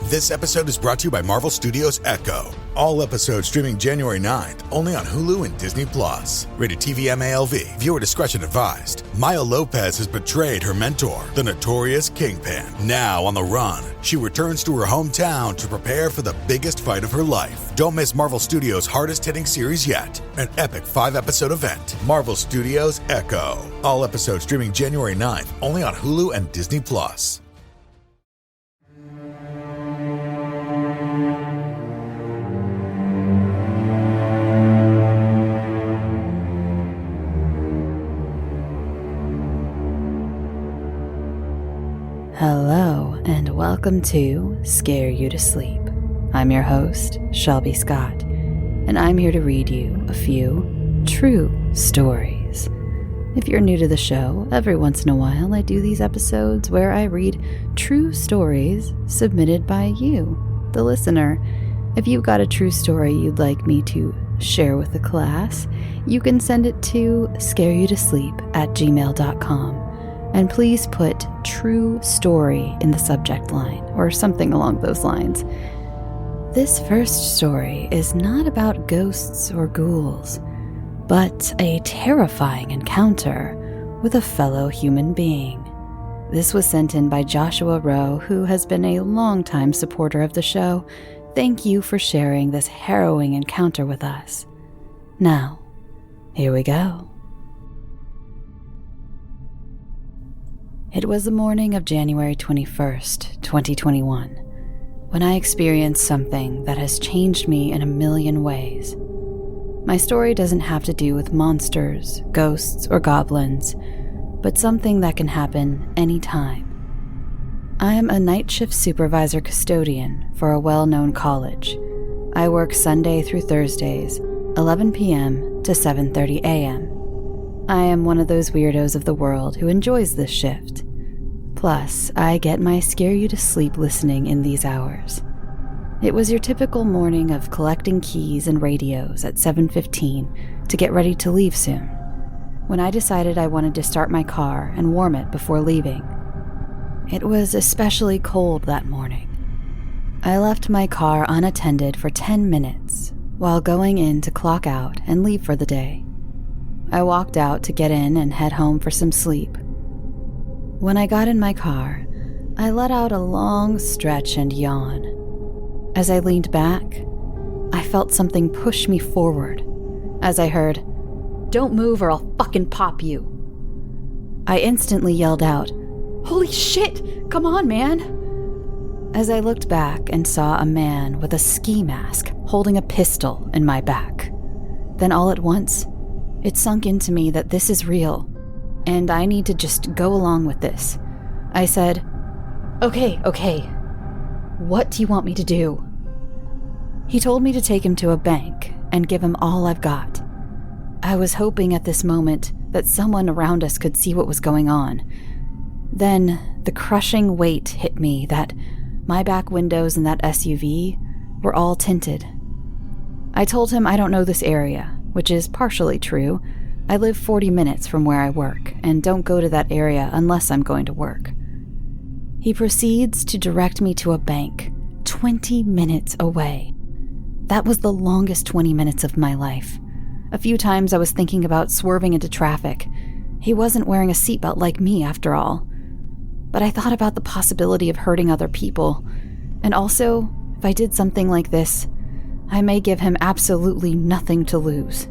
This episode is brought to you by Marvel Studios Echo. All episodes streaming January 9th, only on Hulu and Disney+. Rated TV MALV. Viewer discretion advised. Maya Lopez has betrayed her mentor, the notorious Kingpin. Now on the run, she returns to her hometown to prepare for the biggest fight of her life. Don't miss Marvel Studios' hardest-hitting series yet. An epic 5-episode event. Marvel Studios Echo. All episodes streaming January 9th, only on Hulu and Disney+. Hello, and welcome to Scare You to Sleep. I'm your host, Shelby Scott, and I'm here to read you a few true stories. If you're new to the show, every once in a while I do these episodes where I read true stories submitted by you, the listener. If you've got a true story you'd like me to share with the class, you can send it to scareyoutosleep@gmail.com. And please put true story in the subject line, or something along those lines. This first story is not about ghosts or ghouls, but a terrifying encounter with a fellow human being. This was sent in by Joshua Rowe, who has been a longtime supporter of the show. Thank you for sharing this harrowing encounter with us. Now, here we go. It was the morning of January 21st, 2021, when I experienced something that has changed me in a million ways. My story doesn't have to do with monsters, ghosts, or goblins, but something that can happen anytime. I am a night shift supervisor custodian for a well-known college. I work Sunday through Thursdays, 11 p.m. to 7:30 a.m. I am one of those weirdos of the world who enjoys this shift. Plus, I get my scare you to sleep listening in these hours. It was your typical morning of collecting keys and radios at 7:15 to get ready to leave soon, when I decided I wanted to start my car and warm it before leaving. It was especially cold that morning. I left my car unattended for 10 minutes while going in to clock out and leave for the day. I walked out to get in and head home for some sleep. When I got in my car, I let out a long stretch and yawn. As I leaned back, I felt something push me forward as I heard, "Don't move or I'll fucking pop you." I instantly yelled out, "Holy shit, come on, man!" As I looked back and saw a man with a ski mask holding a pistol in my back. Then all at once, it sunk into me that this is real, and I need to just go along with this. I said, Okay, what do you want me to do?" He told me to take him to a bank and give him all I've got. I was hoping at this moment that someone around us could see what was going on. Then the crushing weight hit me that my back windows in that SUV were all tinted. I told him I don't know this area, which is partially true. I live 40 minutes from where I work and don't go to that area unless I'm going to work. He proceeds to direct me to a bank 20 minutes away. That was the longest 20 minutes of my life. A few times I was thinking about swerving into traffic. He wasn't wearing a seatbelt like me after all. But I thought about the possibility of hurting other people. And also, if I did something like this, I may give him absolutely nothing to lose.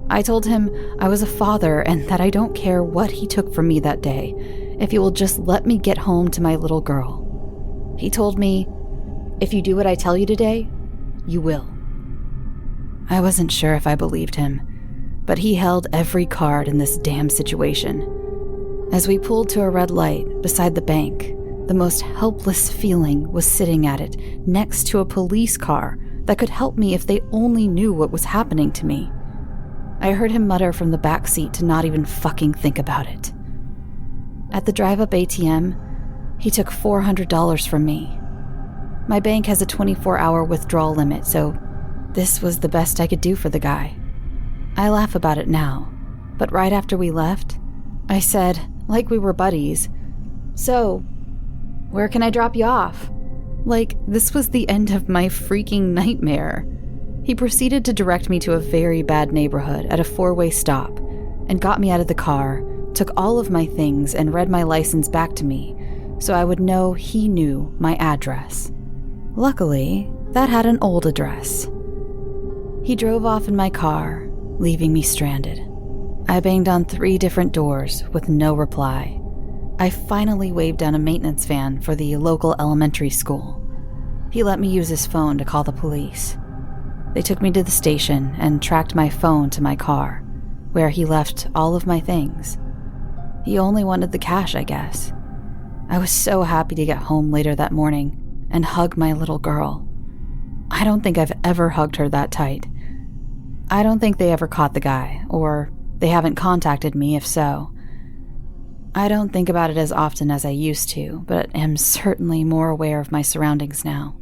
I told him I was a father and that I don't care what he took from me that day, if he will just let me get home to my little girl. He told me, "If you do what I tell you today, you will." I wasn't sure if I believed him, but he held every card in this damn situation. As we pulled to a red light beside the bank, the most helpless feeling was sitting at it next to a police car that could help me if they only knew what was happening to me. I heard him mutter from the back seat to not even fucking think about it. At the drive-up ATM, he took $400 from me. My bank has a 24-hour withdrawal limit, so this was the best I could do for the guy. I laugh about it now, but right after we left, I said, like we were buddies, "So, where can I drop you off?" Like, this was the end of my freaking nightmare. He proceeded to direct me to a very bad neighborhood at a 4-way stop and got me out of the car, took all of my things, and read my license back to me so I would know he knew my address. Luckily, that had an old address. He drove off in my car, leaving me stranded. I banged on 3 different doors with no reply. I finally waved down a maintenance van for the local elementary school. He let me use his phone to call the police. They took me to the station and tracked my phone to my car, where he left all of my things. He only wanted the cash, I guess. I was so happy to get home later that morning and hug my little girl. I don't think I've ever hugged her that tight. I don't think they ever caught the guy, or they haven't contacted me if so. I don't think about it as often as I used to, but am certainly more aware of my surroundings now.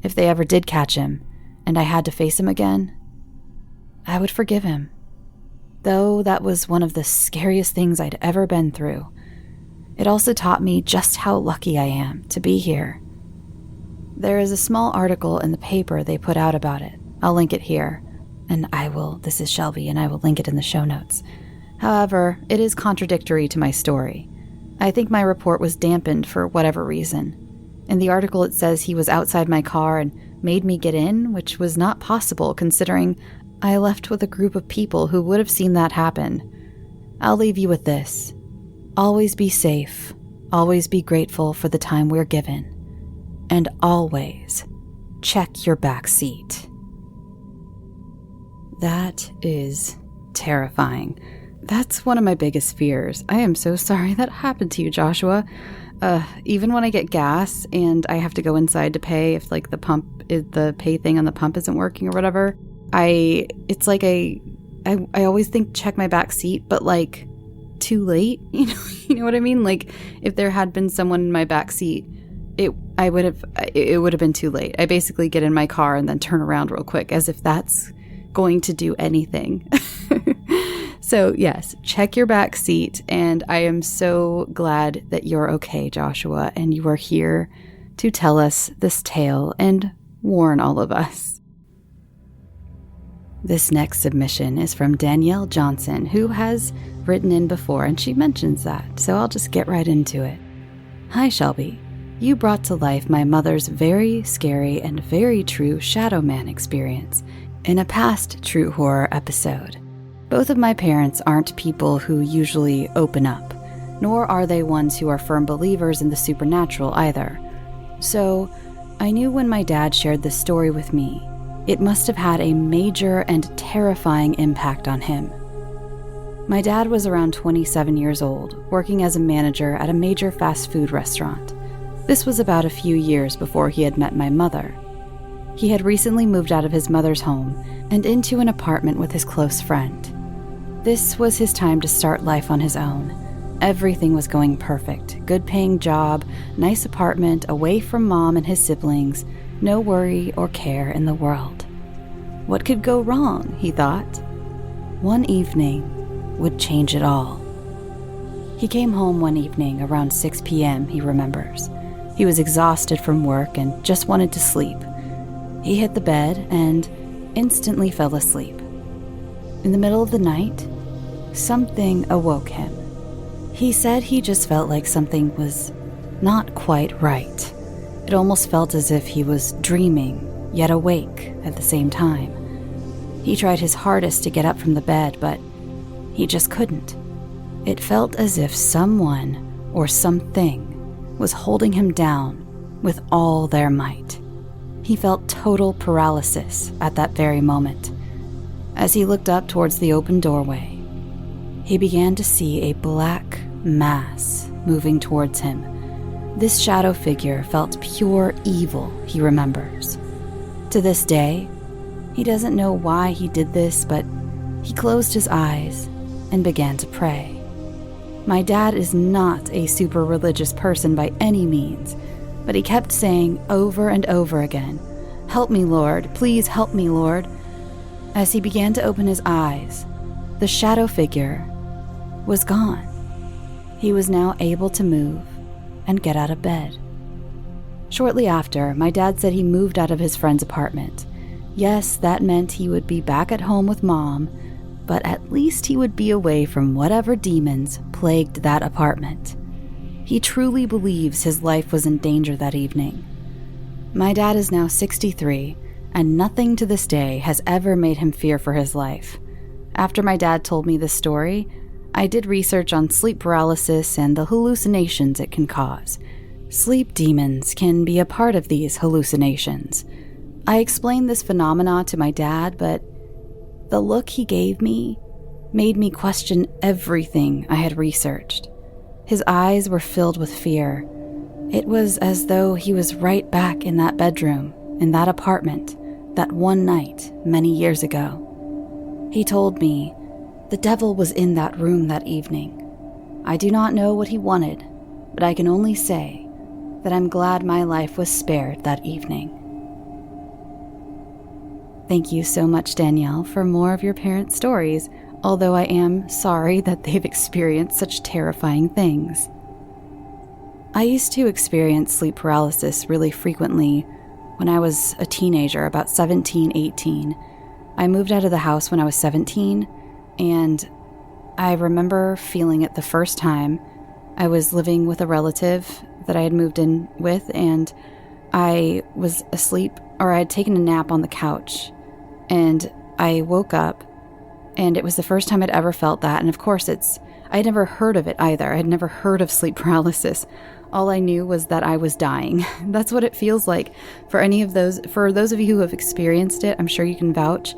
If they ever did catch him, and I had to face him again, I would forgive him. Though that was one of the scariest things I'd ever been through. It also taught me just how lucky I am to be here. There is a small article in the paper they put out about it. I'll link it here, and this is Shelby, and I will link it in the show notes. However, it is contradictory to my story. I think my report was dampened for whatever reason. In the article it says he was outside my car and made me get in, which was not possible considering I left with a group of people who would have seen that happen. I'll leave you with this. Always be safe. Always be grateful for the time we're given. And always check your back seat. That is terrifying. That's one of my biggest fears. I am so sorry that happened to you, Joshua. Even when I get gas and I have to go inside to pay if like the pay thing on the pump isn't working or whatever, I always think check my back seat, but like too late, you know what I mean? Like if there had been someone in my back seat, it would have been too late. I basically get in my car and then turn around real quick as if that's going to do anything. So yes, check your back seat, and I am so glad that you're okay, Joshua, and you are here to tell us this tale and warn all of us. This next submission is from Danielle Johnson, who has written in before, and she mentions that, so I'll just get right into it. Hi, Shelby. You brought to life my mother's very scary and very true Shadow Man experience in a past True Horror episode. Both of my parents aren't people who usually open up, nor are they ones who are firm believers in the supernatural either. So, I knew when my dad shared this story with me, it must have had a major and terrifying impact on him. My dad was around 27 years old, working as a manager at a major fast food restaurant. This was about a few years before he had met my mother. He had recently moved out of his mother's home and into an apartment with his close friend. This was his time to start life on his own. Everything was going perfect. Good paying job, nice apartment, away from mom and his siblings, no worry or care in the world. What could go wrong, he thought. One evening would change it all. He came home one evening around 6 p.m., he remembers. He was exhausted from work and just wanted to sleep. He hit the bed and instantly fell asleep. In the middle of the night, something awoke him. He said he just felt like something was not quite right. It almost felt as if he was dreaming, yet awake at the same time. He tried his hardest to get up from the bed, but he just couldn't. It felt as if someone or something was holding him down with all their might. He felt total paralysis at that very moment. As he looked up towards the open doorway, he began to see a black mass moving towards him. This shadow figure felt pure evil, he remembers. To this day, he doesn't know why he did this, but he closed his eyes and began to pray. My dad is not a super religious person by any means, but he kept saying over and over again, "Help me, Lord, please help me, Lord." As he began to open his eyes, the shadow figure was gone. He was now able to move and get out of bed. Shortly after, my dad said he moved out of his friend's apartment. Yes, that meant he would be back at home with Mom, but at least he would be away from whatever demons plagued that apartment. He truly believes his life was in danger that evening. My dad is now 63, and nothing to this day has ever made him fear for his life. After my dad told me this story, I did research on sleep paralysis and the hallucinations it can cause. Sleep demons can be a part of these hallucinations. I explained this phenomena to my dad, but the look he gave me made me question everything I had researched. His eyes were filled with fear. It was as though he was right back in that bedroom, in that apartment, that one night many years ago. He told me the devil was in that room that evening. I do not know what he wanted, but I can only say that I'm glad my life was spared that evening. Thank you so much, Danielle, for more of your parents' stories, although I am sorry that they've experienced such terrifying things. I used to experience sleep paralysis really frequently when I was a teenager, about 17, 18. I moved out of the house when I was 17, and I remember feeling it the first time. I was living with a relative that I had moved in with, and I was asleep, or I had taken a nap on the couch, and I woke up, and it was the first time I'd ever felt that. And of course, I had never heard of it either. I had never heard of sleep paralysis. All I knew was that I was dying. That's what it feels like for those of you who have experienced it. I'm sure you can vouch,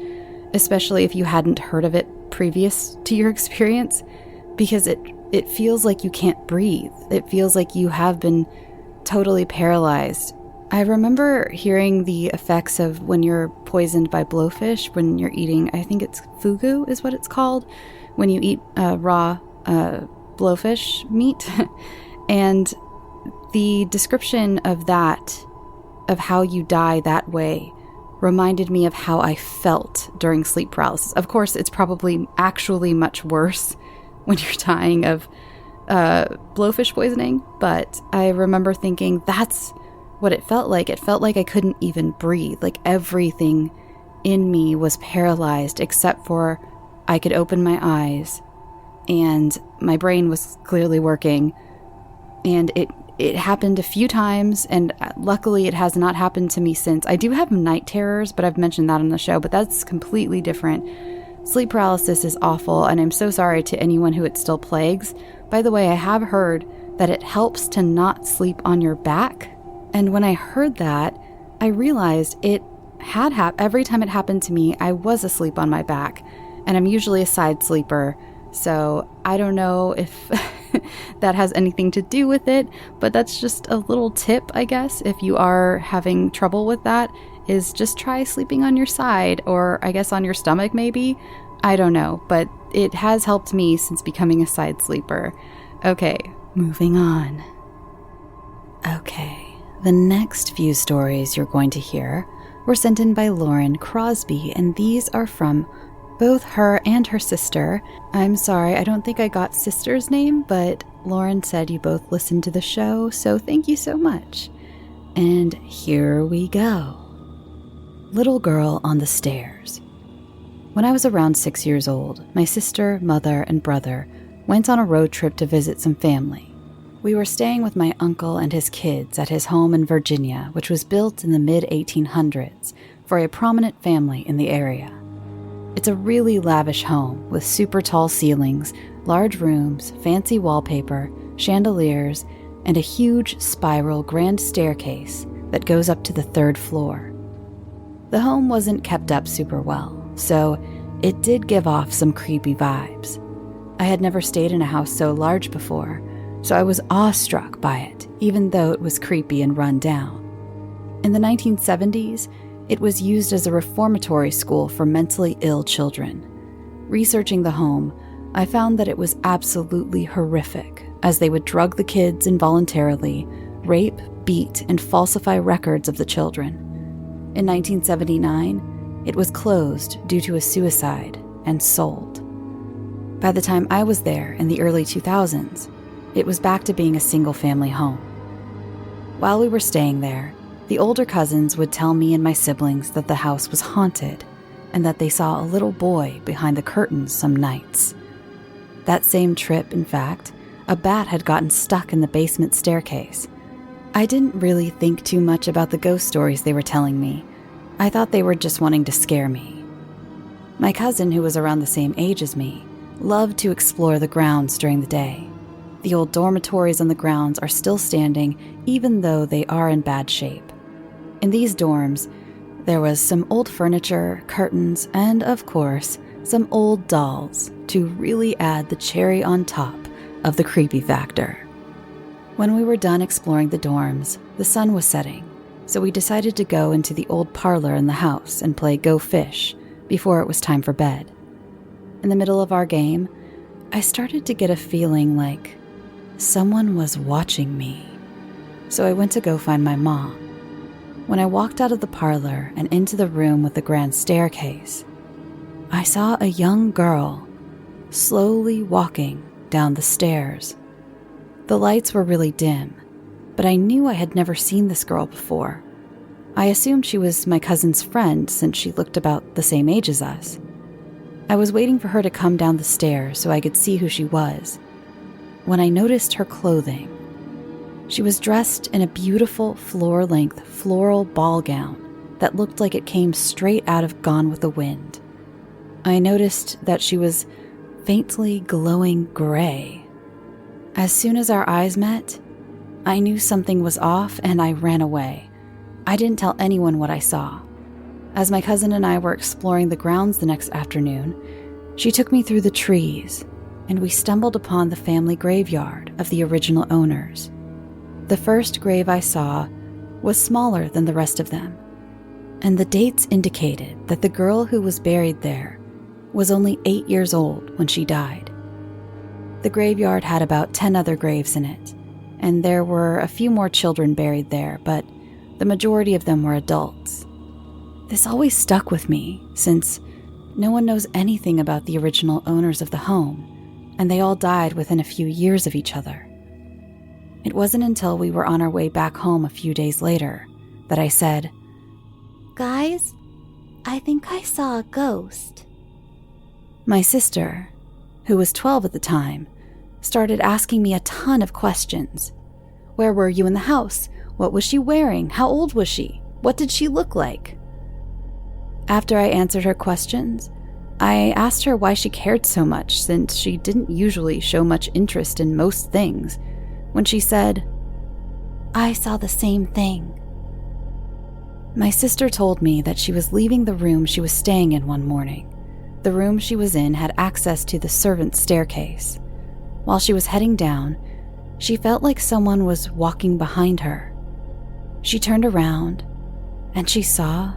especially if you hadn't heard of it previous to your experience, because it feels like you can't breathe. It feels like you have been totally paralyzed. I remember hearing the effects of when you're poisoned by blowfish, when you're eating, I think it's fugu is what it's called, when you eat raw blowfish meat. And the description of that, of how you die that way, reminded me of how I felt during sleep paralysis. Of course, it's probably actually much worse when you're dying of blowfish poisoning, but I remember thinking that's what it felt like. It felt like I couldn't even breathe. Like everything in me was paralyzed except for I could open my eyes and my brain was clearly working. And it happened a few times, and luckily it has not happened to me since. I do have night terrors, but I've mentioned that on the show, but that's completely different. Sleep paralysis is awful, and I'm so sorry to anyone who it still plagues. By the way, I have heard that it helps to not sleep on your back. And when I heard that, I realized it had every time it happened to me, I was asleep on my back. And I'm usually a side sleeper, so I don't know if that has anything to do with it, but that's just a little tip, I guess, if you are having trouble with that, is just try sleeping on your side, or I guess on your stomach maybe. I don't know, but it has helped me since becoming a side sleeper. Okay, moving on. Okay, the next few stories you're going to hear were sent in by Lauren Crosby, and these are from both her and her sister. I'm sorry, I don't think I got sister's name, but Lauren said you both listened to the show, so thank you so much. And here we go. Little Girl on the Stairs. When I was around 6 years old, my sister, mother, and brother went on a road trip to visit some family. We were staying with my uncle and his kids at his home in Virginia, which was built in the mid-1800s for a prominent family in the area. It's a really lavish home with super tall ceilings, large rooms, fancy wallpaper, chandeliers, and a huge spiral grand staircase that goes up to the 3rd floor. The home wasn't kept up super well, so it did give off some creepy vibes. I had never stayed in a house so large before, so I was awestruck by it, even though it was creepy and run down. In the 1970s, it was used as a reformatory school for mentally ill children. Researching the home, I found that it was absolutely horrific, as they would drug the kids involuntarily, rape, beat, and falsify records of the children. In 1979, it was closed due to a suicide and sold. By the time I was there in the early 2000s, it was back to being a single-family home. While we were staying there, the older cousins would tell me and my siblings that the house was haunted and that they saw a little boy behind the curtains some nights. That same trip, in fact, a bat had gotten stuck in the basement staircase. I didn't really think too much about the ghost stories they were telling me. I thought they were just wanting to scare me. My cousin, who was around the same age as me, loved to explore the grounds during the day. The old dormitories on the grounds are still standing, even though they are in bad shape. In these dorms, there was some old furniture, curtains, and, of course, some old dolls to really add the cherry on top of the creepy factor. When we were done exploring the dorms, the sun was setting, so we decided to go into the old parlor in the house and play Go Fish before it was time for bed. In the middle of our game, I started to get a feeling like someone was watching me, so I went to go find my mom. When I walked out of the parlor and into the room with the grand staircase, I saw a young girl slowly walking down the stairs. The lights were really dim, but I knew I had never seen this girl before. I assumed she was my cousin's friend since she looked about the same age as us. I was waiting for her to come down the stairs so I could see who she was, when I noticed her clothing. She was dressed in a beautiful floor-length floral ball gown that looked like it came straight out of Gone with the Wind. I noticed that she was faintly glowing gray. As soon as our eyes met, I knew something was off and I ran away. I didn't tell anyone what I saw. As my cousin and I were exploring the grounds the next afternoon, she took me through the trees, and we stumbled upon the family graveyard of the original owners. The first grave I saw was smaller than the rest of them, and the dates indicated that the girl who was buried there was only 8 years old when she died. The graveyard had about 10 other graves in it, and there were a few more children buried there, but the majority of them were adults. This always stuck with me, since no one knows anything about the original owners of the home, and they all died within a few years of each other. It wasn't until we were on our way back home a few days later that I said, "Guys, I think I saw a ghost." My sister, who was 12 at the time, started asking me a ton of questions. Where were you in the house? What was she wearing? How old was she? What did she look like? After I answered her questions, I asked her why she cared so much, since she didn't usually show much interest in most things, when she said, "I saw the same thing." My sister told me that she was leaving the room she was staying in one morning. The room she was in had access to the servants' staircase. While she was heading down, she felt like someone was walking behind her. She turned around, and she saw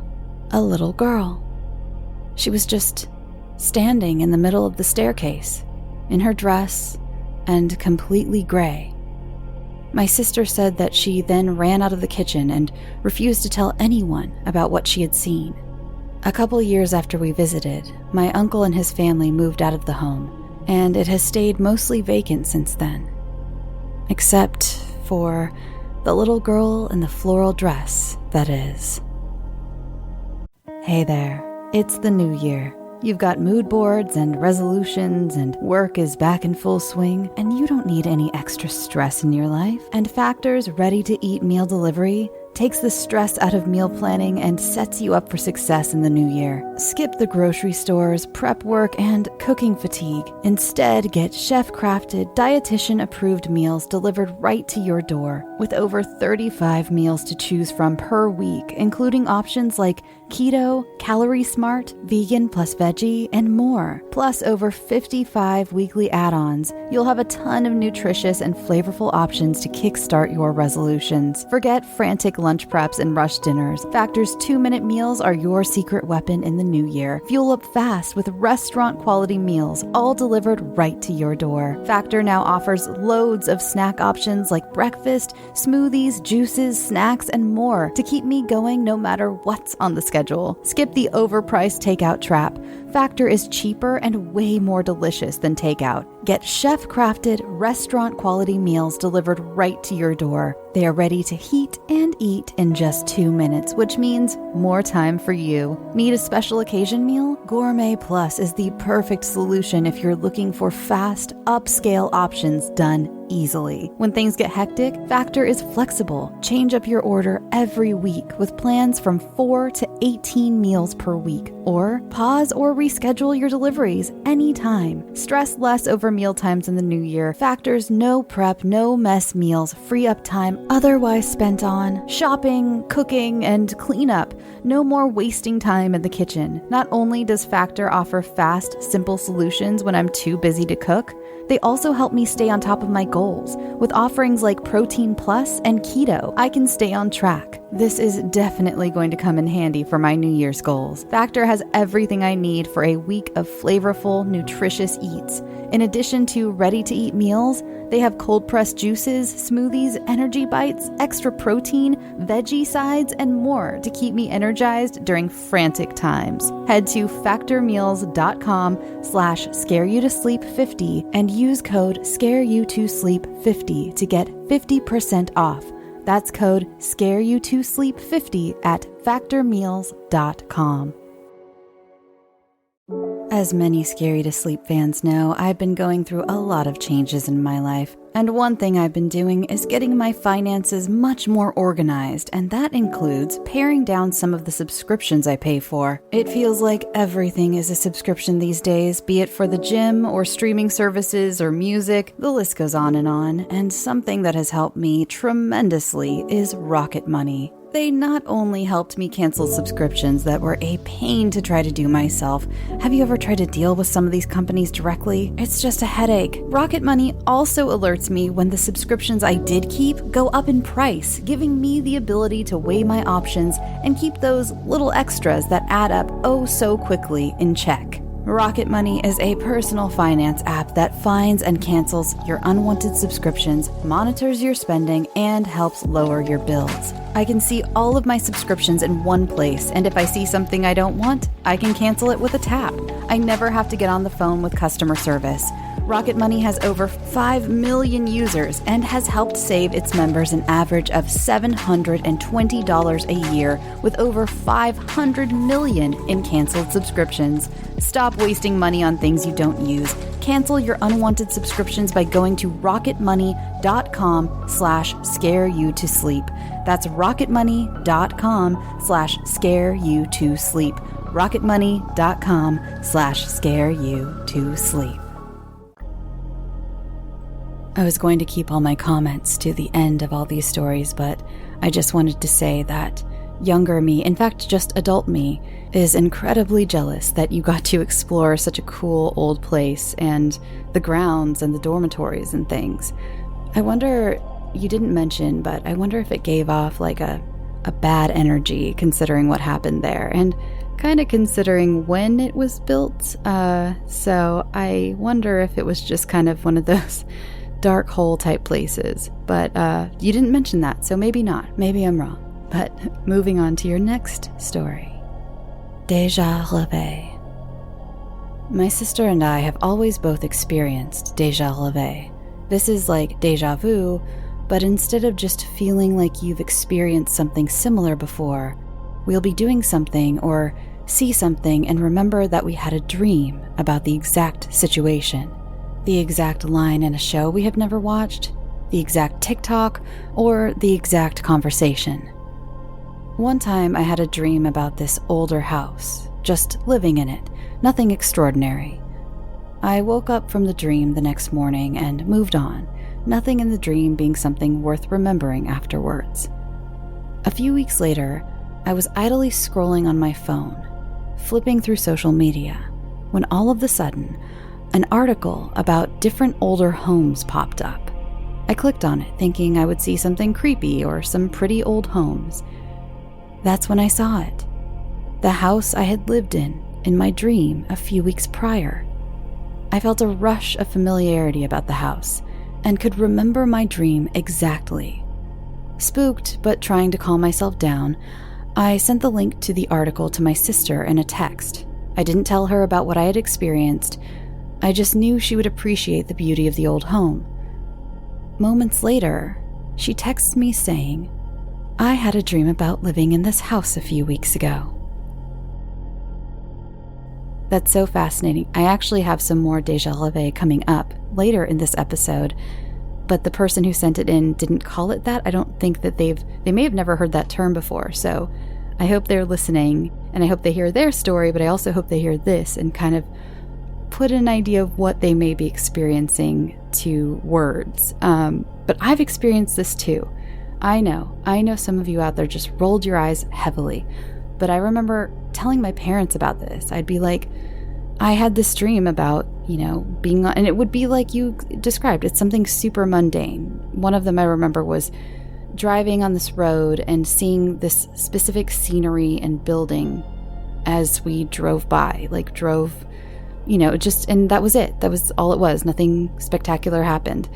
a little girl. She was just standing in the middle of the staircase, in her dress and completely gray. My sister said that she then ran out of the kitchen and refused to tell anyone about what she had seen. A couple years after we visited, my uncle and his family moved out of the home, and it has stayed mostly vacant since then. Except for the little girl in the floral dress, that is. Hey there, it's the new year. You've got mood boards and resolutions, and work is back in full swing, and you don't need any extra stress in your life. And Factor's ready-to-eat meal delivery takes the stress out of meal planning and sets you up for success in the new year. Skip the grocery stores, prep work, and cooking fatigue. Instead, get chef-crafted, dietitian-approved meals delivered right to your door, with over 35 meals to choose from per week, including options like keto, calorie smart, vegan plus veggie, and more. Plus over 55 weekly add-ons. You'll have a ton of nutritious and flavorful options to kickstart your resolutions. Forget frantic lunch preps and rush dinners. Factor's 2-minute meals are your secret weapon in the new year. Fuel up fast with restaurant-quality meals, all delivered right to your door. Factor now offers loads of snack options like breakfast, smoothies, juices, snacks, and more to keep me going no matter what's on the schedule. Skip the overpriced takeout trap. Factor is cheaper and way more delicious than takeout. Get chef-crafted, restaurant-quality meals delivered right to your door. They are ready to heat and eat in just 2 minutes, which means more time for you. Need a special occasion meal? Gourmet Plus is the perfect solution if you're looking for fast, upscale options done easily. When things get hectic, Factor is flexible. Change up your order every week with plans from 4 to 18 meals per week. Or pause or reschedule your deliveries anytime. Stress less over meal times in the new year. Factor's no prep, no mess meals free up time otherwise spent on shopping, cooking, and cleanup. No more wasting time in the kitchen. Not only does Factor offer fast, simple solutions when I'm too busy to cook, they also help me stay on top of my goals. With offerings like Protein Plus and Keto, I can stay on track. This is definitely going to come in handy for my New Year's goals. Factor has everything I need for a week of flavorful, nutritious eats. In addition to ready-to-eat meals, they have cold-pressed juices, smoothies, energy bites, extra protein, veggie sides, and more to keep me energized during frantic times. Head to factormeals.com/scareyoutosleep50 and use code scareyoutosleep50 to get 50% off. That's code scareyoutosleep50 at factormeals.com. As many Scary to Sleep fans know, I've been going through a lot of changes in my life. And one thing I've been doing is getting my finances much more organized, and that includes paring down some of the subscriptions I pay for. It feels like everything is a subscription these days, be it for the gym or streaming services or music, the list goes on, and something that has helped me tremendously is Rocket Money. They not only helped me cancel subscriptions that were a pain to try to do myself. Have you ever tried to deal with some of these companies directly? It's just a headache. Rocket Money also alerts me when the subscriptions I did keep go up in price, giving me the ability to weigh my options and keep those little extras that add up oh so quickly in check. Rocket Money is a personal finance app that finds and cancels your unwanted subscriptions, monitors your spending, and helps lower your bills. I can see all of my subscriptions in one place, and if I see something I don't want, I can cancel it with a tap. I never have to get on the phone with customer service. Rocket Money has over 5 million users and has helped save its members an average of $720 a year with over 500 million in canceled subscriptions. Stop wasting money on things you don't use. Cancel your unwanted subscriptions by going to rocketmoney.com/scareyoutosleep. That's rocketmoney.com/scareyoutosleep. rocketmoney.com/scareyoutosleep. I was going to keep all my comments to the end of all these stories, but I just wanted to say that younger me, in fact just adult me, is incredibly jealous that you got to explore such a cool old place and the grounds and the dormitories and things. I wonder, you didn't mention, but I wonder if it gave off like a bad energy considering what happened there and kind of considering when it was built. So I wonder if it was just kind of one of those dark hole type places, but you didn't mention that, so maybe not. Maybe I'm wrong. But moving on to your next story. Déjà Revé. My sister and I have always both experienced déjà revé. This is like déjà vu, but instead of just feeling like you've experienced something similar before, we'll be doing something or see something and remember that we had a dream about the exact situation. The exact line in a show we have never watched, the exact TikTok, or the exact conversation. One time I had a dream about this older house, just living in it, nothing extraordinary. I woke up from the dream the next morning and moved on, nothing in the dream being something worth remembering afterwards. A few weeks later, I was idly scrolling on my phone, flipping through social media, when all of a sudden, an article about different older homes popped up. I clicked on it thinking I would see something creepy or some pretty old homes. That's when I saw it. The house I had lived in my dream a few weeks prior. I felt a rush of familiarity about the house and could remember my dream exactly. Spooked but trying to calm myself down, I sent the link to the article to my sister in a text. I didn't tell her about what I had experienced. I just knew she would appreciate the beauty of the old home. Moments later, she texts me saying, "I had a dream about living in this house a few weeks ago." That's so fascinating. I actually have some more déjà vu coming up later in this episode, but the person who sent it in didn't call it that. I don't think that they may have never heard that term before, so I hope they're listening, and I hope they hear their story, but I also hope they hear this and kind of put an idea of what they may be experiencing to words. But I've experienced this too. I know some of you out there just rolled your eyes heavily, but I remember telling my parents about this. I'd be like, I had this dream about, being on, and it would be like you described. It's something super mundane. One of them I remember was driving on this road and seeing this specific scenery and building as we drove by, and that was it. That was all it was. Nothing spectacular happened.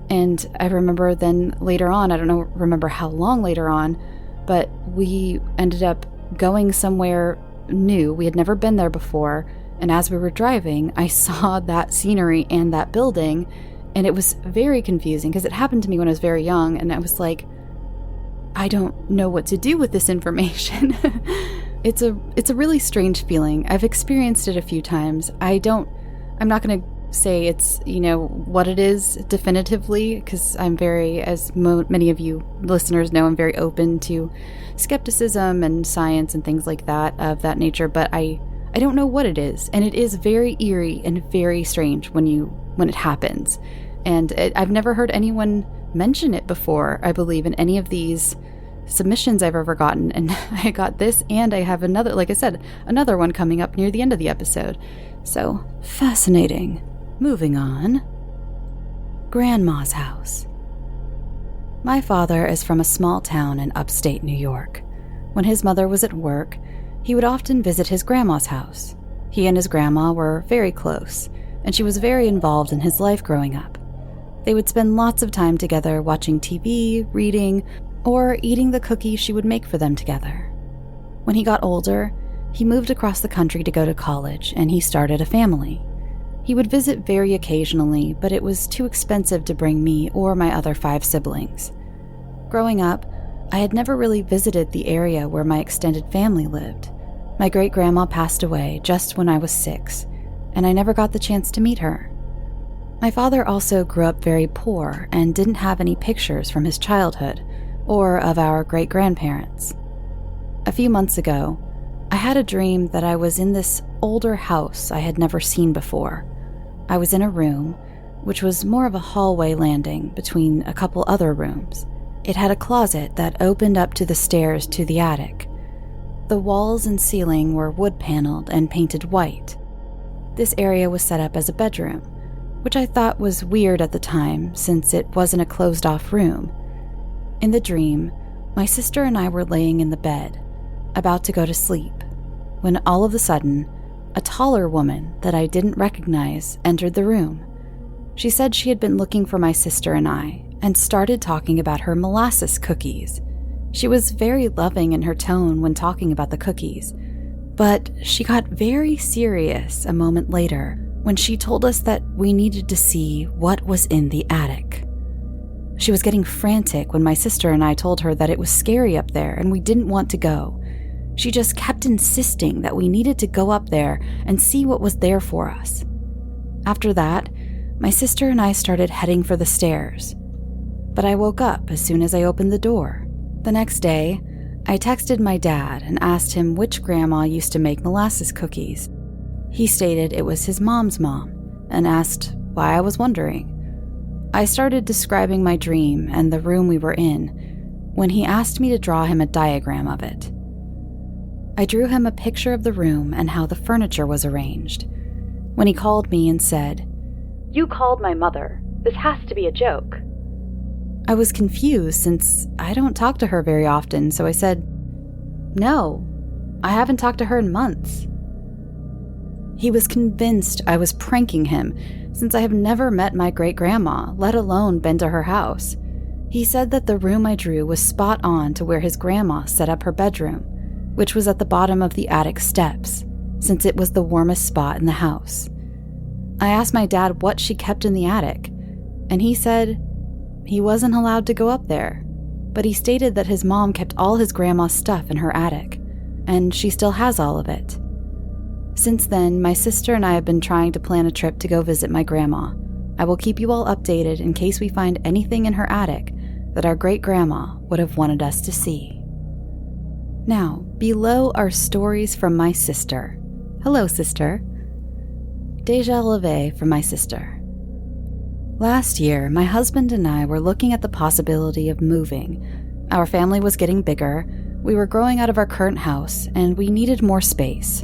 And I remember then later on, I don't remember how long later on, but we ended up going somewhere new. We had never been there before. And as we were driving, I saw that scenery and that building, and it was very confusing because it happened to me when I was very young, and I was like, I don't know what to do with this information. It's a really strange feeling. I've experienced it a few times. I'm not going to say it's, what it is definitively, because I'm very, as many of you listeners know, I'm very open to skepticism and science and things like that of that nature, but I don't know what it is, and it is very eerie and very strange when it happens. And I've never heard anyone mention it before, I believe, in any of these submissions I've ever gotten. And I got this, and I have another, like I said, another one coming up near the end of the episode. So, fascinating. Moving on. Grandma's house. My father is from a small town in upstate New York. When his mother was at work, he would often visit his grandma's house. He and his grandma were very close, and she was very involved in his life growing up. They would spend lots of time together watching TV, reading, or eating the cookies she would make for them together. When he got older, he moved across the country to go to college, and he started a family. He would visit very occasionally, but it was too expensive to bring me or my other 5 siblings. Growing up, I had never really visited the area where my extended family lived. My great-grandma passed away just when I was 6, and I never got the chance to meet her. My father also grew up very poor and didn't have any pictures from his childhood or of our great-grandparents. A few months ago, I had a dream that I was in this older house I had never seen before. I was in a room, which was more of a hallway landing between a couple other rooms. It had a closet that opened up to the stairs to the attic. The walls and ceiling were wood-paneled and painted white. This area was set up as a bedroom, which I thought was weird at the time since it wasn't a closed-off room. In the dream, my sister and I were laying in the bed, about to go to sleep, when all of a sudden, a taller woman that I didn't recognize entered the room. She said she had been looking for my sister and I, and started talking about her molasses cookies. She was very loving in her tone when talking about the cookies, but she got very serious a moment later when she told us that we needed to see what was in the attic. She was getting frantic when my sister and I told her that it was scary up there and we didn't want to go. She just kept insisting that we needed to go up there and see what was there for us. After that, my sister and I started heading for the stairs, but I woke up as soon as I opened the door. The next day, I texted my dad and asked him which grandma used to make molasses cookies. He stated it was his mom's mom and asked why I was wondering. I started describing my dream and the room we were in when he asked me to draw him a diagram of it. I drew him a picture of the room and how the furniture was arranged. When he called me and said, "You called my mother. This has to be a joke." I was confused since I don't talk to her very often, so I said, "No, I haven't talked to her in months." He was convinced I was pranking him since I have never met my great-grandma, let alone been to her house. He said that the room I drew was spot on to where his grandma set up her bedroom, which was at the bottom of the attic steps, since it was the warmest spot in the house. I asked my dad what she kept in the attic, and he said he wasn't allowed to go up there, but he stated that his mom kept all his grandma's stuff in her attic, and she still has all of it. Since then, my sister and I have been trying to plan a trip to go visit my grandma. I will keep you all updated in case we find anything in her attic that our great-grandma would have wanted us to see. Now, below are stories from my sister. Hello, sister. Deja leve from my sister. Last year, my husband and I were looking at the possibility of moving. Our family was getting bigger, we were growing out of our current house, and we needed more space.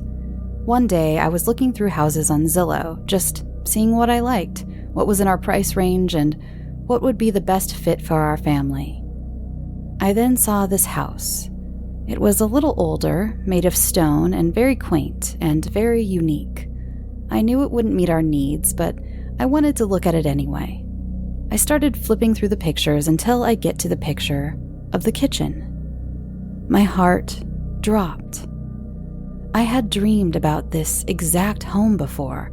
One day, I was looking through houses on Zillow, just seeing what I liked, what was in our price range, and what would be the best fit for our family. I then saw this house. It was a little older, made of stone, and very quaint and very unique. I knew it wouldn't meet our needs, but I wanted to look at it anyway. I started flipping through the pictures until I get to the picture of the kitchen. My heart dropped. I had dreamed about this exact home before.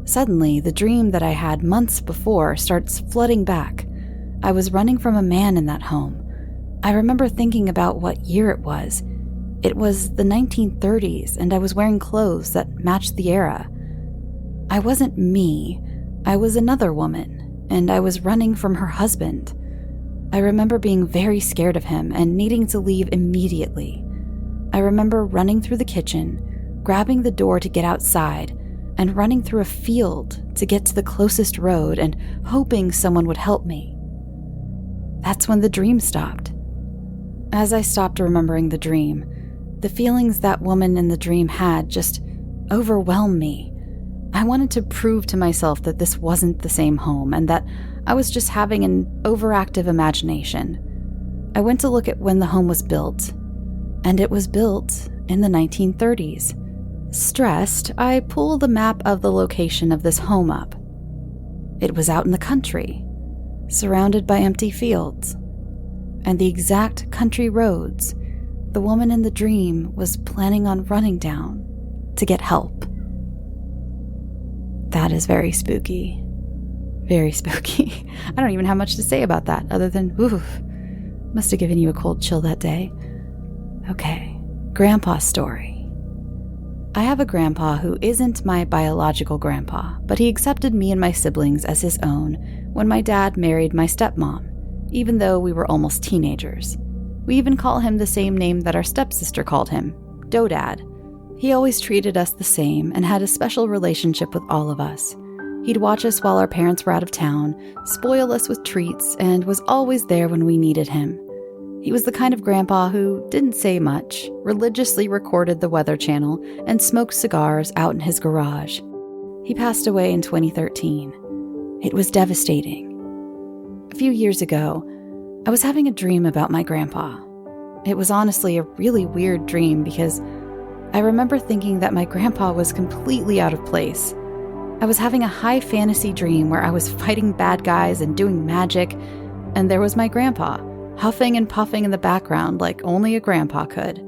Suddenly, the dream that I had months before starts flooding back. I was running from a man in that home. I remember thinking about what year it was. It was the 1930s, and I was wearing clothes that matched the era. I wasn't me. I was another woman, and I was running from her husband. I remember being very scared of him and needing to leave immediately. I remember running through the kitchen, grabbing the door to get outside, and running through a field to get to the closest road and hoping someone would help me. That's when the dream stopped. As I stopped remembering the dream, the feelings that woman in the dream had just overwhelmed me. I wanted to prove to myself that this wasn't the same home and that I was just having an overactive imagination. I went to look at when the home was built, and it was built in the 1930s. Stressed, I pulled the map of the location of this home up. It was out in the country, surrounded by empty fields, and the exact country roads the woman in the dream was planning on running down to get help. That is very spooky. Very spooky. I don't even have much to say about that other than, oof, must have given you a cold chill that day. Okay, Grandpa's story. I have a grandpa who isn't my biological grandpa, but he accepted me and my siblings as his own when my dad married my stepmom, even though we were almost teenagers. We even call him the same name that our stepsister called him, Dodad. He always treated us the same and had a special relationship with all of us. He'd watch us while our parents were out of town, spoil us with treats, and was always there when we needed him. He was the kind of grandpa who didn't say much, religiously recorded the Weather Channel, and smoked cigars out in his garage. He passed away in 2013. It was devastating. A few years ago, I was having a dream about my grandpa. It was honestly a really weird dream because I remember thinking that my grandpa was completely out of place. I was having a high fantasy dream where I was fighting bad guys and doing magic, and there was my grandpa, huffing and puffing in the background like only a grandpa could.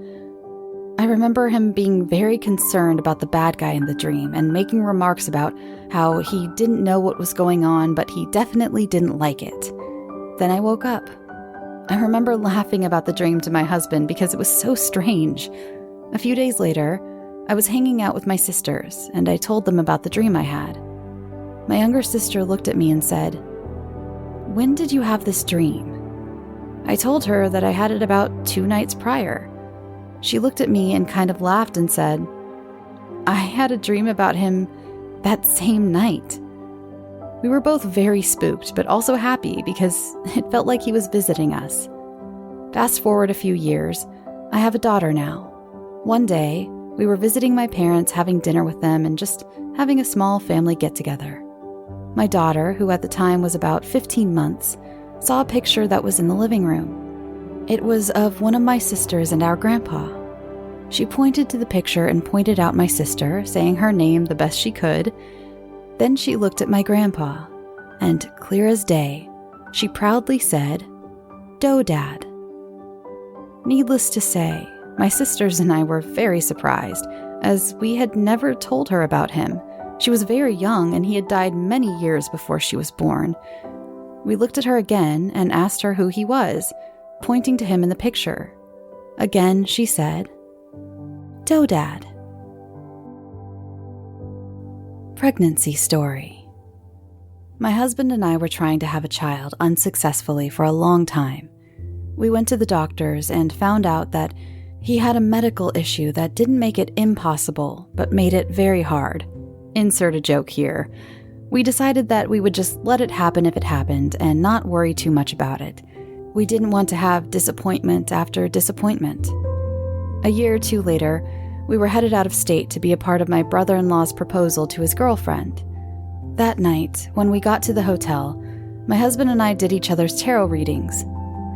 I remember him being very concerned about the bad guy in the dream and making remarks about how he didn't know what was going on, but he definitely didn't like it. Then I woke up. I remember laughing about the dream to my husband because it was so strange. A few days later, I was hanging out with my sisters, and I told them about the dream I had. My younger sister looked at me and said, "When did you have this dream?" I told her that I had it about 2 nights prior. She looked at me and kind of laughed and said, "I had a dream about him that same night." We were both very spooked, but also happy because it felt like he was visiting us. Fast forward a few years, I have a daughter now. One day, we were visiting my parents, having dinner with them, and just having a small family get-together. My daughter, who at the time was about 15 months, saw a picture that was in the living room. It was of one of my sisters and our grandpa. She pointed to the picture and pointed out my sister, saying her name the best she could. Then she looked at my grandpa, and clear as day, she proudly said, "Dodad." Needless to say, my sisters and I were very surprised. as we had never told her about him. She was very young, and he had died many years before she was born. We looked at her again and asked her who he was, pointing to him in the picture. Again, she said, "Dodad." Pregnancy story. My husband and I were trying to have a child unsuccessfully for a long time. We went to the doctors and found out that he had a medical issue that didn't make it impossible, but made it very hard. Insert a joke here. We decided that we would just let it happen if it happened and not worry too much about it. We didn't want to have disappointment after disappointment. A year or two later, we were headed out of state to be a part of my brother-in-law's proposal to his girlfriend. That night, when we got to the hotel, my husband and I did each other's tarot readings.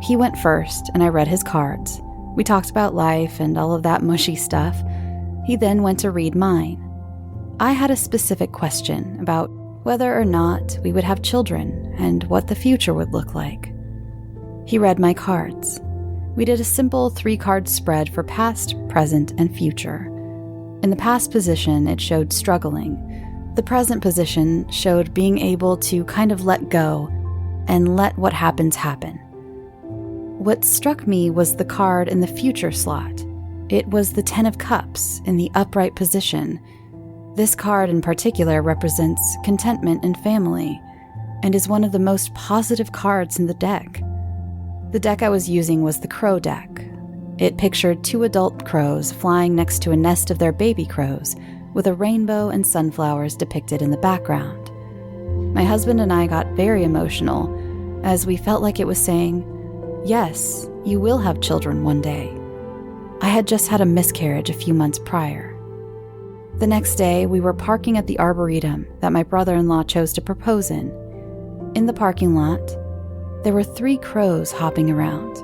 He went first, and I read his cards. We talked about life and all of that mushy stuff. He then went to read mine. I had a specific question about whether or not we would have children and what the future would look like. He read my cards. We did a simple 3-card spread for past, present, and future. In the past position, it showed struggling. The present position showed being able to kind of let go and let what happens happen. What struck me was the card in the future slot. It was the 10 of Cups in the upright position. This card in particular represents contentment and family, and is one of the most positive cards in the deck. The deck I was using was the crow deck. It pictured 2 adult crows flying next to a nest of their baby crows, with a rainbow and sunflowers depicted in the background. My husband and I got very emotional, as we felt like it was saying, "Yes, you will have children one day." I had just had a miscarriage a few months prior. The next day, we were parking at the arboretum that my brother-in-law chose to propose in. In the parking lot, there were 3 crows hopping around.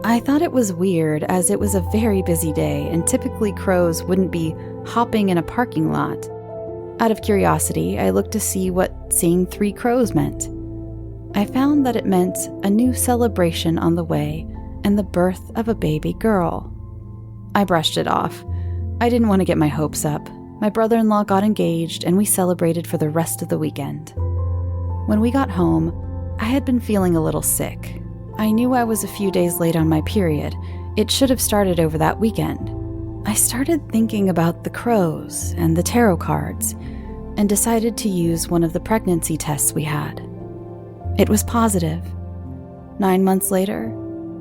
I thought it was weird, as it was a very busy day and typically crows wouldn't be hopping in a parking lot. Out of curiosity, I looked to see what seeing 3 crows meant. I found that it meant a new celebration on the way and the birth of a baby girl. I brushed it off. I didn't want to get my hopes up. My brother-in-law got engaged and we celebrated for the rest of the weekend. When we got home, I had been feeling a little sick. I knew I was a few days late on my period. It should have started over that weekend. I started thinking about the crows and the tarot cards and decided to use one of the pregnancy tests we had. It was positive. 9 months later,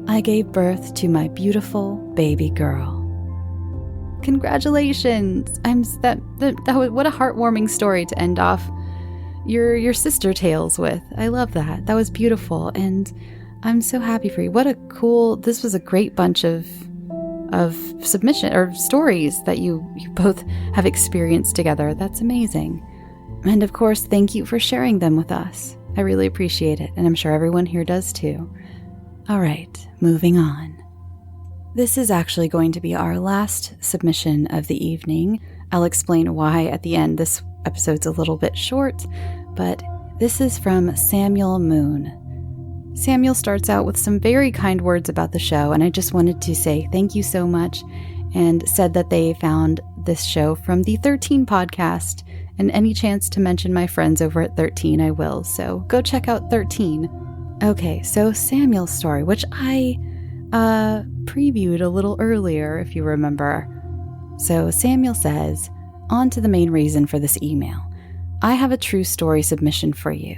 I gave birth to my beautiful baby girl. Congratulations! What a heartwarming story to end off your sister tales with. I love that. That was beautiful, and I'm so happy for you. This was a great bunch of submission or stories that you both have experienced together. That's amazing. And of course, thank you for sharing them with us. I really appreciate it, and I'm sure everyone here does too. All right, moving on. This is actually going to be our last submission of the evening. I'll explain why at the end. This episode's a little bit short, but this is from Samuel Moon. Samuel starts out with some very kind words about the show, and I just wanted to say thank you so much, and said that they found this show from the 13 podcast, and any chance to mention my friends over at 13, I will, so go check out 13. Okay, so Samuel's story, which I previewed a little earlier, if you remember. So Samuel says, on to the main reason for this email. I have a true story submission for you.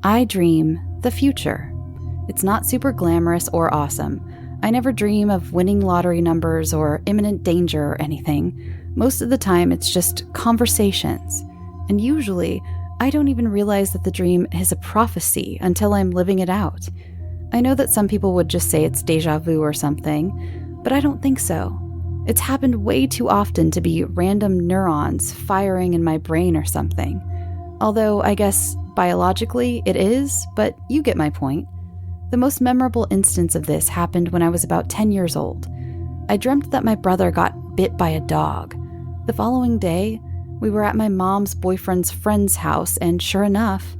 I dream the future. It's not super glamorous or awesome. I never dream of winning lottery numbers or imminent danger or anything. Most of the time, it's just conversations. And usually, I don't even realize that the dream is a prophecy until I'm living it out. I know that some people would just say it's deja vu or something, but I don't think so. It's happened way too often to be random neurons firing in my brain or something. Although I guess biologically it is, but you get my point. The most memorable instance of this happened when I was about 10 years old. I dreamt that my brother got bit by a dog. The following day, we were at my mom's boyfriend's friend's house, and sure enough,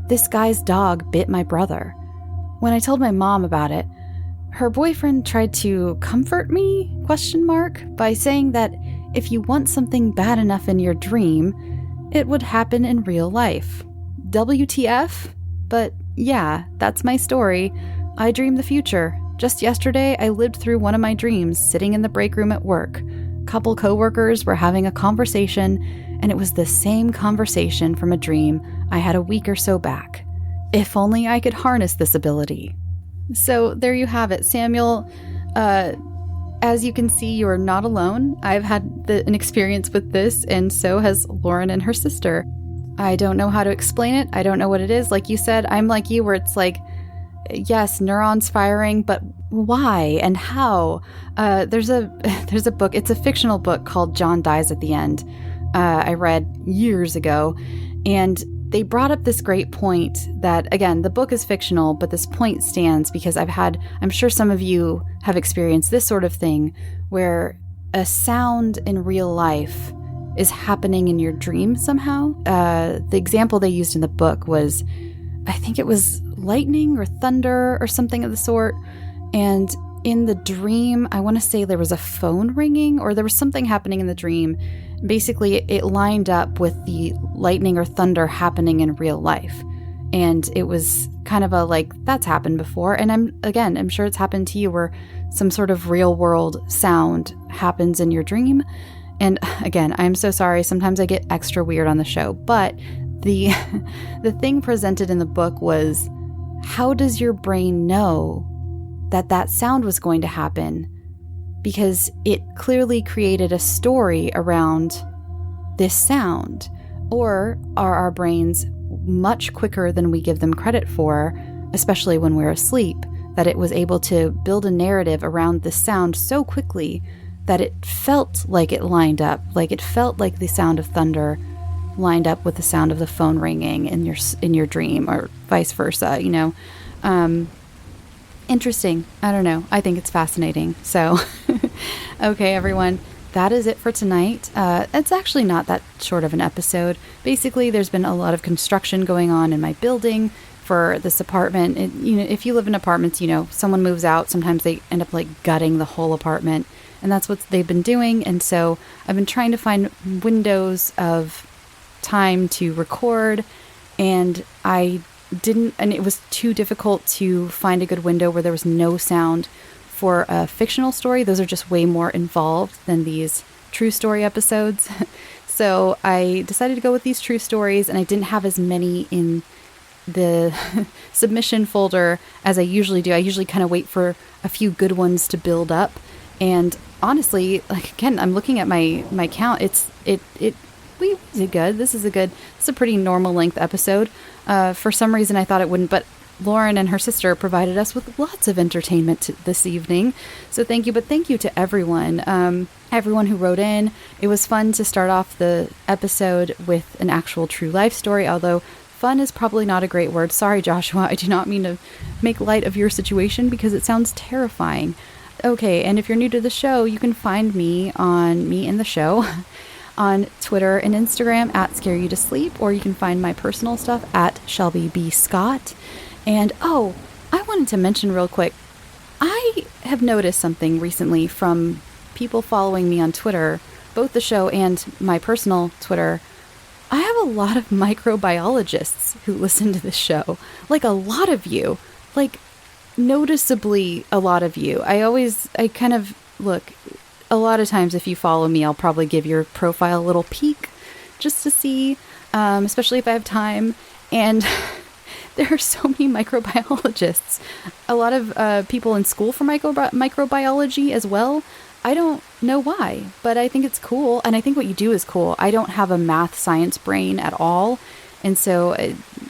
this guy's dog bit my brother. When I told my mom about it, her boyfriend tried to comfort me, by saying that if you want something bad enough in your dream, it would happen in real life. WTF? But yeah, that's my story. I dream the future. Just yesterday, I lived through one of my dreams sitting in the break room at work. A couple coworkers were having a conversation, and it was the same conversation from a dream I had a week or so back. If only I could harness this ability. So there you have it, Samuel. As you can see, you are not alone. I've had an experience with this, and so has Lauren and her sister. I don't know how to explain it. I don't know what it is. Like you said, I'm like you, where it's like, yes, neurons firing, but why and how? There's a book. It's a fictional book called John Dies at the End. I read years ago, and they brought up this great point that, again, the book is fictional, but this point stands because I'm sure some of you have experienced this sort of thing where a sound in real life is happening in your dream somehow. The example they used in the book was, I think it was lightning or thunder or something of the sort. And in the dream, I want to say there was a phone ringing or there was something happening in the dream. Basically, it lined up with the lightning or thunder happening in real life. And it was kind of a like, that's happened before. And I'm sure it's happened to you where some sort of real world sound happens in your dream. And again, I'm so sorry. Sometimes I get extra weird on the show, but the thing presented in the book was, how does your brain know that sound was going to happen? Because it clearly created a story around this sound. Or are our brains much quicker than we give them credit for, especially when we're asleep, that it was able to build a narrative around the sound so quickly that it felt like it lined up, like it felt like the sound of thunder lined up with the sound of the phone ringing in your dream, or vice versa, you know. Interesting. I don't know. I think it's fascinating. So, okay, everyone, that is it for tonight. It's actually not that short of an episode. Basically, there's been a lot of construction going on in my building for this apartment. If you live in apartments, someone moves out. Sometimes they end up like gutting the whole apartment, and that's what they've been doing. And so I've been trying to find windows of time to record, and I didn't, and it was too difficult to find a good window where there was no sound for a fictional story. Those are just way more involved than these true story episodes. So I decided to go with these true stories, and I didn't have as many in the submission folder as I usually do. I usually kind of wait for a few good ones to build up. And honestly, like, again, I'm looking at my count. We did good. This is a pretty normal length episode. For some reason, I thought it wouldn't, but Lauren and her sister provided us with lots of entertainment this evening. So thank you. But thank you to everyone, everyone who wrote in. It was fun to start off the episode with an actual true life story, although fun is probably not a great word. Sorry, Joshua. I do not mean to make light of your situation because it sounds terrifying. Okay, and if you're new to the show, you can find me and the show on Twitter and Instagram at scareyoutosleep, or you can find my personal stuff at Shelby B. Scott. And I wanted to mention real quick, I have noticed something recently from people following me on Twitter, both the show and my personal Twitter. I have a lot of microbiologists who listen to this show. Like, a lot of you. Like, noticeably a lot of you. I kind of look, a lot of times if you follow me, I'll probably give your profile a little peek just to see, especially if I have time. And there are so many microbiologists. A lot of people in school for microbiology as well. I don't know why, but I think it's cool. And I think what you do is cool. I don't have a math science brain at all. And so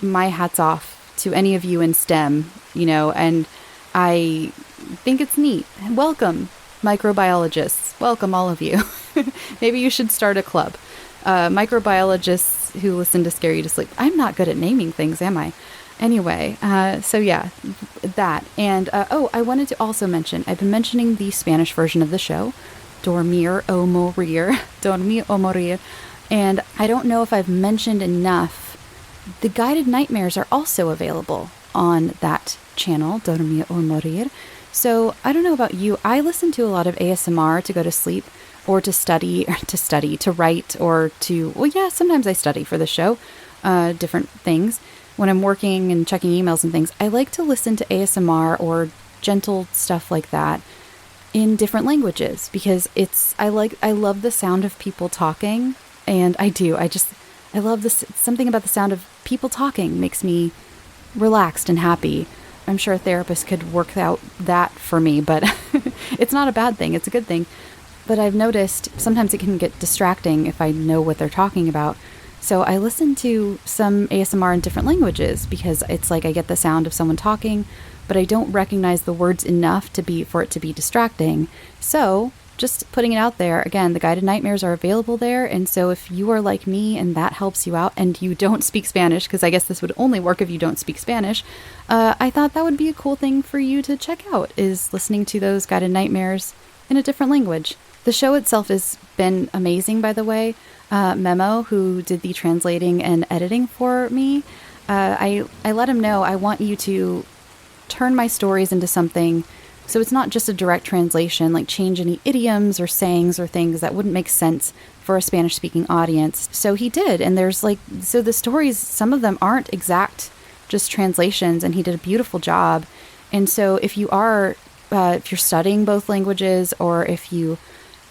my hat's off to any of you in STEM, and I think it's neat. Welcome, microbiologists. Welcome, all of you. Maybe you should start a club. Microbiologists who listen to Scare You to Sleep. I'm not good at naming things, am I? Anyway, so yeah, that. And, I wanted to also mention, I've been mentioning the Spanish version of the show, Dormir o Morir. And I don't know if I've mentioned enough, the guided nightmares are also available on that channel, Dormir o Morir. So I don't know about you. I listen to a lot of ASMR to go to sleep or to study, to write, or sometimes I study for the show, different things. When I'm working and checking emails and things, I like to listen to ASMR or gentle stuff like that in different languages because I love the sound of people talking, and I love this. Something about the sound of people talking makes me relaxed and happy. I'm sure a therapist could work out that for me, but it's not a bad thing. It's a good thing. But I've noticed sometimes it can get distracting if I know what they're talking about. So I listen to some ASMR in different languages because it's like I get the sound of someone talking, but I don't recognize the words enough for it to be distracting. So just putting it out there, again, the guided nightmares are available there. And so if you are like me and that helps you out and you don't speak Spanish, because I guess this would only work if you don't speak Spanish, I thought that would be a cool thing for you to check out, is listening to those guided nightmares in a different language. The show itself has been amazing, by the way. Memo, who did the translating and editing for me, I let him know I want you to turn my stories into something so it's not just a direct translation, like change any idioms or sayings or things that wouldn't make sense for a Spanish-speaking audience. So he did, and so the stories, some of them aren't exact, just translations, and he did a beautiful job. And so if you're studying both languages, or if you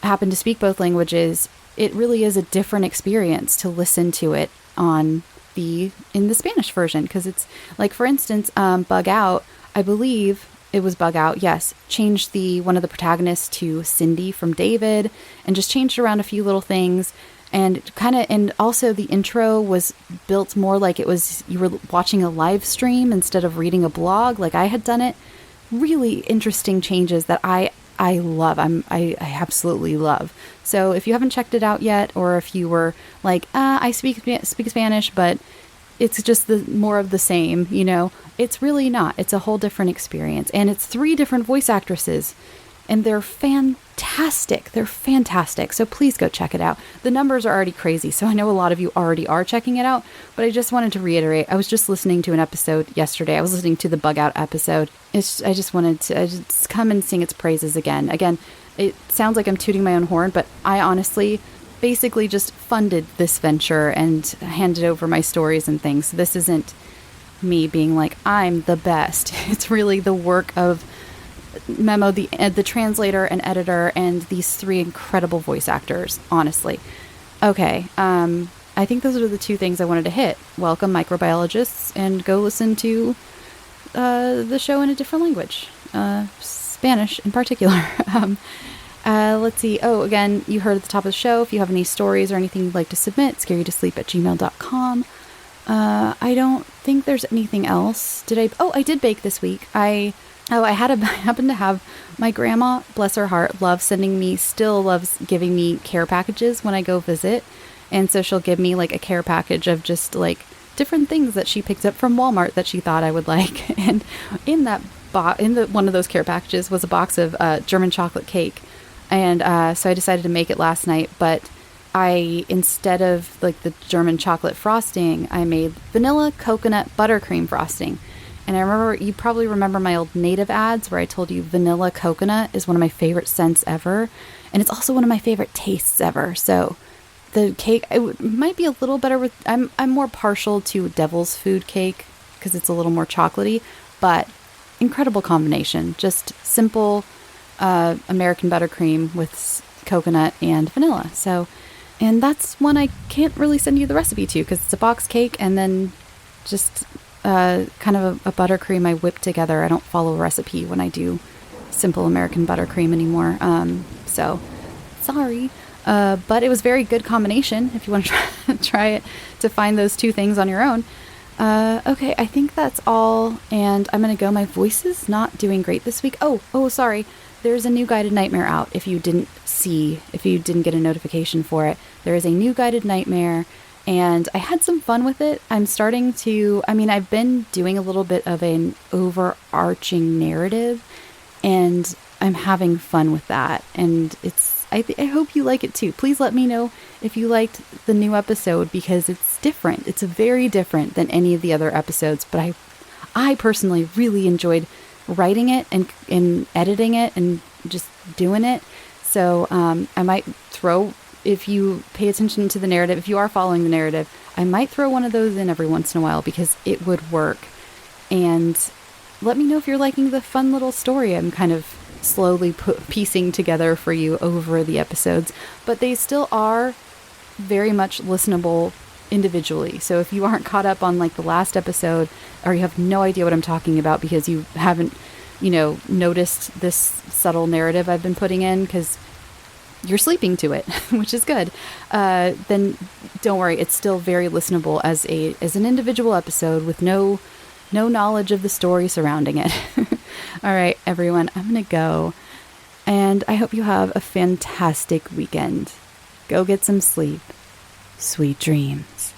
happen to speak both languages, it really is a different experience to listen to it in the Spanish version. Because it's like, for instance, Bug Out, I believe it was Bug Out, yes, changed one of the protagonists to Cindy from David, and just changed around a few little things. And also the intro was built more like it was, you were watching a live stream instead of reading a blog like I had done it. Really interesting changes that I love. I absolutely love. So if you haven't checked it out yet, or if you were like, I speak Spanish, but it's just more of the same, it's really not. It's a whole different experience. And it's 3 different voice actresses, and they're fantastic. They're fantastic. So please go check it out. The numbers are already crazy, so I know a lot of you already are checking it out, but I just wanted to reiterate. I was just listening to an episode yesterday. I was listening to the Bug Out episode. I just wanted to come and sing its praises again. Again, it sounds like I'm tooting my own horn, but I honestly basically just funded this venture and handed over my stories and things. This isn't me being like, I'm the best. It's really the work of Memo, the translator and editor, and these 3 incredible voice actors, honestly. Okay, I think those are the 2 things I wanted to hit. Welcome, microbiologists, and go listen to the show in a different language, Spanish in particular. Let's see. Oh, again, you heard at the top of the show, if you have any stories or anything you'd like to submit, scareyoutosleep@gmail.com. I don't think there's anything else. I did bake this week. I happened to have my grandma, bless her heart, still loves giving me care packages when I go visit. And so she'll give me like a care package of just like different things that she picked up from Walmart that she thought I would like. And in that one of those care packages was a box of German chocolate cake. And so I decided to make it last night, but instead of like the German chocolate frosting, I made vanilla coconut buttercream frosting. And I remember, you probably remember my old Native ads where I told you vanilla coconut is one of my favorite scents ever. And it's also one of my favorite tastes ever. So the cake, it might be a little better with, I'm more partial to Devil's Food cake because it's a little more chocolatey, but incredible combination. Just simple American buttercream with coconut and vanilla. And that's one I can't really send you the recipe to because it's a box cake and then just kind of a buttercream I whip together. I don't follow a recipe when I do simple American buttercream anymore. So sorry. But it was very good combination if you want to try it to find those 2 things on your own. Okay, I think that's all. And I'm going to go. My voice is not doing great this week. Oh, sorry. There's a new guided nightmare out. If you didn't get a notification for it, there is a new guided nightmare, and I had some fun with it. I've been doing a little bit of an overarching narrative, and I'm having fun with that. And I hope you like it too. Please let me know if you liked the new episode because it's different. It's very different than any of the other episodes, but I personally really enjoyed writing it and editing it and just doing it. So I might throw, if you pay attention to the narrative, if you are following the narrative, I might throw one of those in every once in a while because it would work. And let me know if you're liking the fun little story I'm kind of slowly piecing together for you over the episodes. But they still are very much listenable individually. So if you aren't caught up on like the last episode, or you have no idea what I'm talking about because you haven't, noticed this subtle narrative I've been putting in because you're sleeping to it, which is good, then don't worry. It's still very listenable as an individual episode with no knowledge of the story surrounding it. All right, everyone, I'm going to go. And I hope you have a fantastic weekend. Go get some sleep. Sweet dreams.